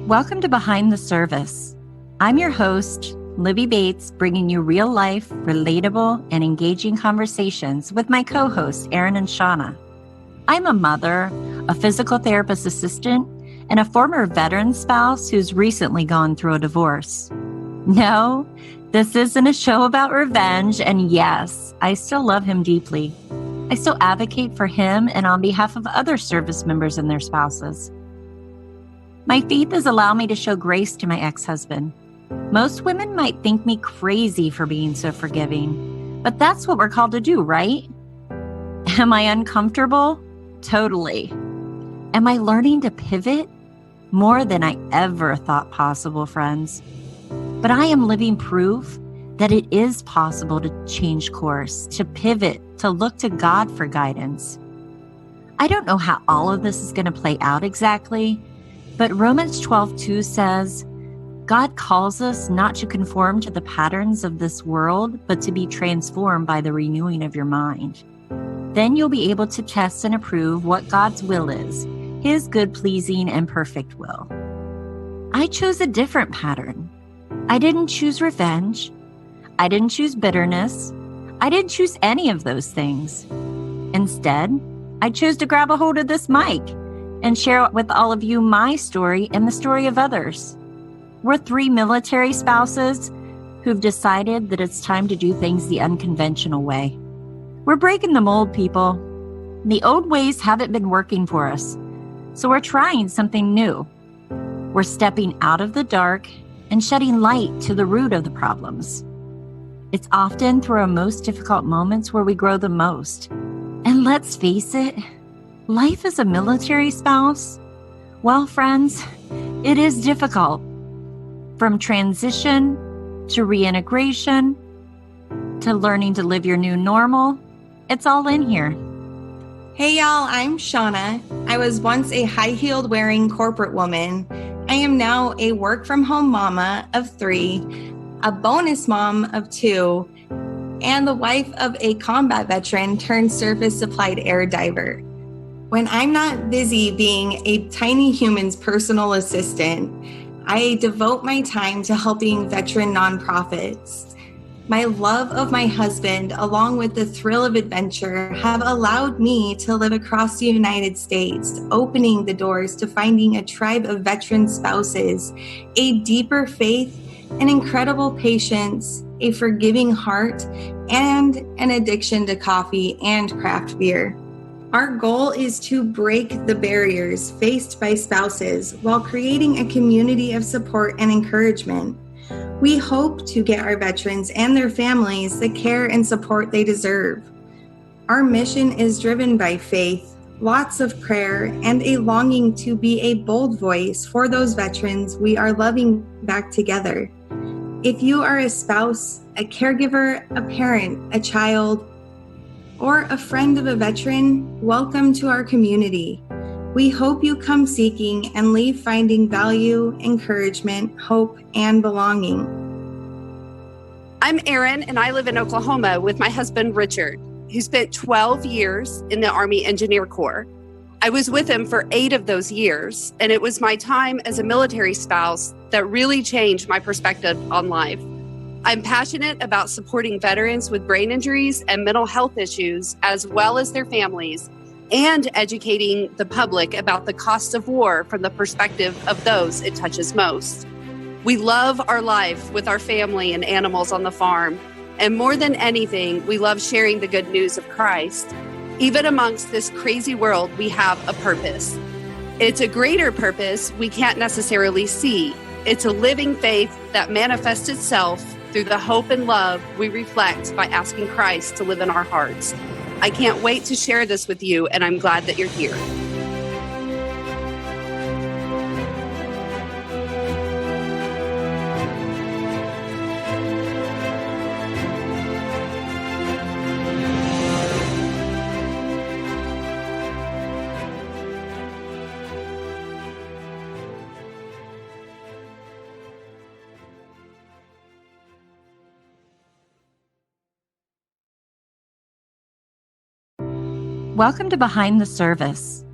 Welcome to Behind the Service. I'm your host, Libby Bates, bringing you real-life, relatable, and engaging conversations with my co-hosts, Erin and Shauna. I'm a mother, a physical therapist assistant, and a former veteran spouse who's recently gone through a divorce. No, this isn't a show about revenge, and yes, I still love him deeply. I still advocate for him and on behalf of other service members and their spouses. My faith has allowed me to show grace to my ex-husband. Most women might think me crazy for being so forgiving, but that's what we're called to do, right? Am I uncomfortable? Totally. Am I learning to pivot? More than I ever thought possible, friends. But I am living proof that it is possible to change course, to pivot, to look to God for guidance. I don't know how all of this is going to play out exactly, but Romans 12:2 says, God calls us not to conform to the patterns of this world, but to be transformed by the renewing of your mind. Then you'll be able to test and approve what God's will is, His good, pleasing, and perfect will. I chose a different pattern. I didn't choose revenge. I didn't choose bitterness. I didn't choose any of those things. Instead, I chose to grab a hold of this mic and share with all of you my story and the story of others. We're 3 military spouses who've decided that it's time to do things the unconventional way. We're breaking the mold, people. The old ways haven't been working for us, so we're trying something new. We're stepping out of the dark and shedding light to the root of the problems. It's often through our most difficult moments where we grow the most. And let's face it, life as a military spouse, well, friends, it is difficult. From transition to reintegration to learning to live your new normal, it's all in here. Hey y'all, I'm Shauna. I was once a high-heeled wearing corporate woman. I am now a work-from-home mama of 3, a bonus mom of 2, and the wife of a combat veteran turned surface supplied air diver. When I'm not busy being a tiny human's personal assistant, I devote my time to helping veteran nonprofits. My love of my husband, along with the thrill of adventure, have allowed me to live across the United States, opening the doors to finding a tribe of veteran spouses, a deeper faith, an incredible patience, a forgiving heart, and an addiction to coffee and craft beer. Our goal is to break the barriers faced by spouses while creating a community of support and encouragement. We hope to get our veterans and their families the care and support they deserve. Our mission is driven by faith, lots of prayer, and a longing to be a bold voice for those veterans we are loving back together. If you are a spouse, a caregiver, a parent, a child, or a friend of a veteran, welcome to our community. We hope you come seeking and leave finding value, encouragement, hope, and belonging. I'm Erin, and I live in Oklahoma with my husband, Richard, who spent 12 years in the Army Engineer Corps. I was with him for 8 of those years, and it was my time as a military spouse that really changed my perspective on life. I'm passionate about supporting veterans with brain injuries and mental health issues, as well as their families, and educating the public about the costs of war from the perspective of those it touches most. We love our life with our family and animals on the farm, and more than anything, we love sharing the good news of Christ. Even amongst this crazy world, we have a purpose. It's a greater purpose we can't necessarily see. It's a living faith that manifests itself through the hope and love we reflect by asking Christ to live in our hearts. I can't wait to share this with you, and I'm glad that you're here. Welcome to Behind the Service.